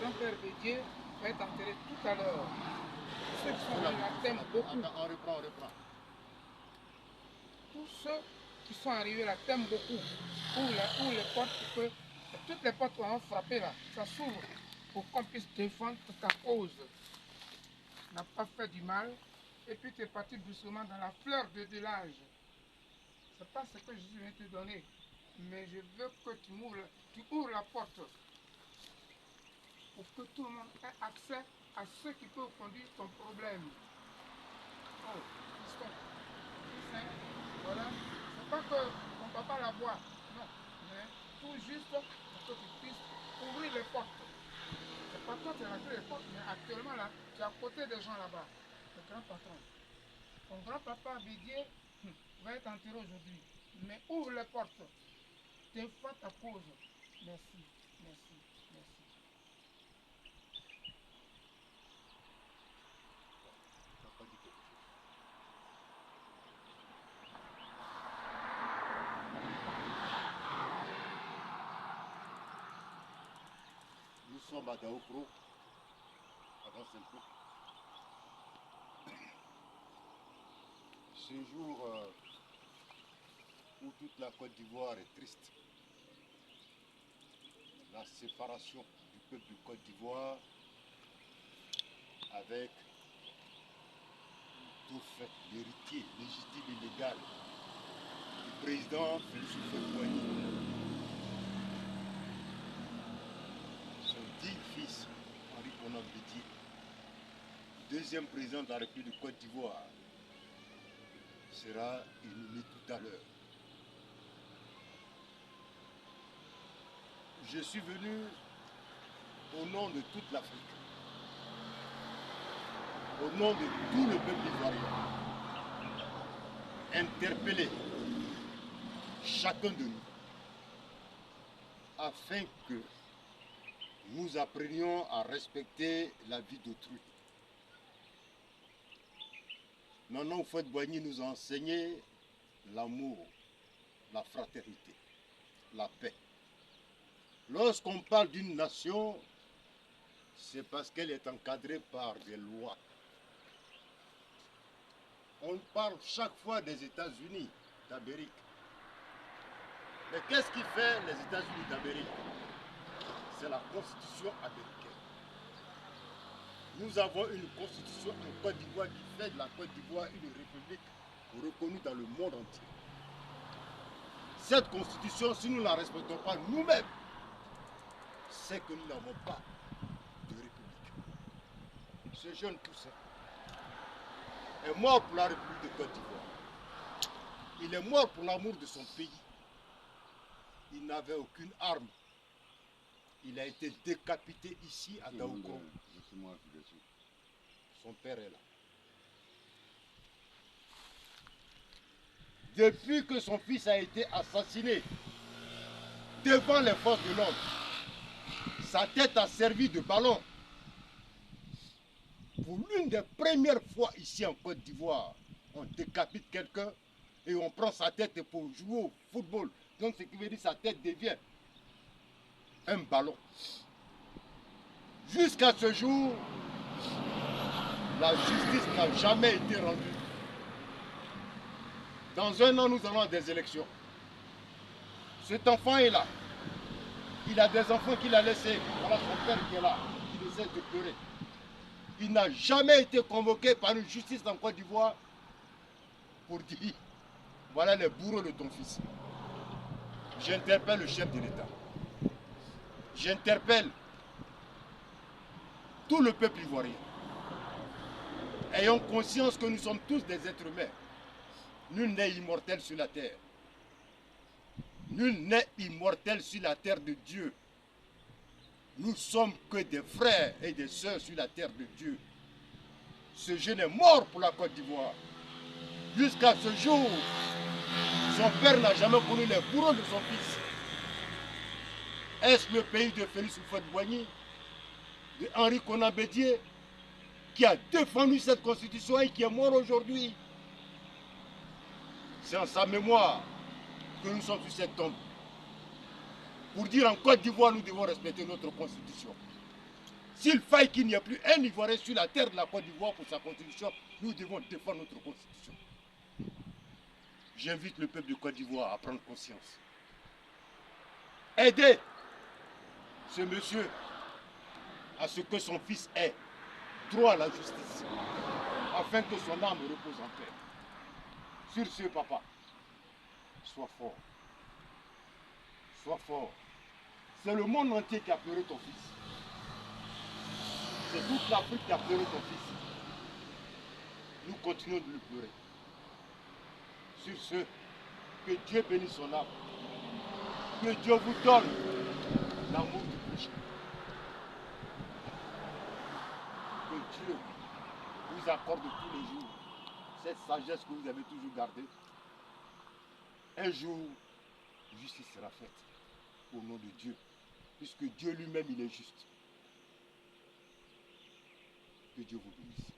grand-père Bédier va être enterré tout à l'heure. Ceux qui sont venus là t'aiment beaucoup. On reprend. Tous ceux qui sont arrivés là t'aiment beaucoup. Où les portes, toutes les portes vont frapper là, ça s'ouvre pour qu'on puisse défendre ta cause. Tu n'as pas fait du mal et puis tu es parti doucement dans la fleur de l'âge. Ce n'est pas ce que Jésus vient te donner, mais je veux que tu ouvres la porte pour que tout le monde ait accès à ce qui peut conduire ton problème. Oh, piston. Voilà. C'est pas que ton papa la boit, non, mais tout juste pour que tu puisses ouvrir les portes. C'est pas toi qui as créé les portes, mais actuellement là, tu es à côté des gens là-bas, le grand patron. Ton grand-papa Bédier va être enterré aujourd'hui, mais ouvre les portes, défends ta cause. Merci, merci, merci. Nous sommes à Daoukro, avant Saint-Cloud. Ce jour où toute la Côte d'Ivoire est triste, la séparation du peuple de Côte d'Ivoire avec tout fait l'héritier légitime et légal du président Félix Houphouët-Boigny, son digne fils Henri Konan Bédier, deuxième président de la République de Côte d'Ivoire, sera inhumé tout à l'heure. Je suis venu au nom de toute l'Afrique, au nom de tout le peuple ivoirien, interpeller chacun de nous afin que nous apprenions à respecter la vie d'autrui. Nana Houphouët-Boigny nous a enseigné l'amour, la fraternité, la paix. Lorsqu'on parle d'une nation, c'est parce qu'elle est encadrée par des lois. On parle chaque fois des États-Unis d'Amérique. Mais qu'est-ce qui fait les États-Unis d'Amérique? C'est la Constitution américaine. Nous avons une constitution en Côte d'Ivoire qui fait de la Côte d'Ivoire une république reconnue dans le monde entier. Cette constitution, si nous ne la respectons pas nous-mêmes, c'est que nous n'avons pas de république. Ce jeune Toussaint est mort pour la République de Côte d'Ivoire. Il est mort pour l'amour de son pays. Il n'avait aucune arme. Il a été décapité ici à Daoukro. Son père est là. Depuis que son fils a été assassiné devant les forces de l'ordre, sa tête a servi de ballon. Pour l'une des premières fois ici en Côte d'Ivoire, on décapite quelqu'un et on prend sa tête pour jouer au football. Donc ce qui veut dire que sa tête devient un ballon. Jusqu'à ce jour, la justice n'a jamais été rendue. Dans un an, nous allons à des élections. Cet enfant est là. Il a des enfants qu'il a laissés. Voilà son père qui est là. Il essaie de pleurer. Il n'a jamais été convoqué par une justice en Côte d'Ivoire pour dire voilà les bourreaux de ton fils. J'interpelle le chef de l'État. J'interpelle tout le peuple ivoirien. Ayons conscience que nous sommes tous des êtres humains. Nul n'est immortel sur la terre. Nul n'est immortel sur la terre de Dieu. Nous sommes que des frères et des sœurs sur la terre de Dieu. Ce jeune est mort pour la Côte d'Ivoire. Jusqu'à ce jour, son père n'a jamais connu les bourreaux de son fils. Est-ce le pays de Félix Houphouët-Boigny, de Henri Konan Bédier, qui a défendu cette constitution et qui est mort aujourd'hui? C'est en sa mémoire que nous sommes sur cette tombe. Pour dire en Côte d'Ivoire, nous devons respecter notre constitution. S'il faille qu'il n'y ait plus un Ivoirien sur la terre de la Côte d'Ivoire pour sa constitution, nous devons défendre notre constitution. J'invite le peuple de Côte d'Ivoire à prendre conscience. Aidez ce monsieur à ce que son fils ait droit à la justice, afin que son âme repose en paix. Sur ce, papa, sois fort. Sois fort. C'est le monde entier qui a pleuré ton fils. C'est toute l'Afrique qui a pleuré ton fils. Nous continuons de le pleurer. Sur ce, que Dieu bénisse son âme. Que Dieu vous donne l'amour du prochain. Que Dieu vous accorde tous les jours cette sagesse que vous avez toujours gardée. Un jour, justice sera faite au nom de Dieu, puisque Dieu lui-même, il est juste. Que Dieu vous bénisse.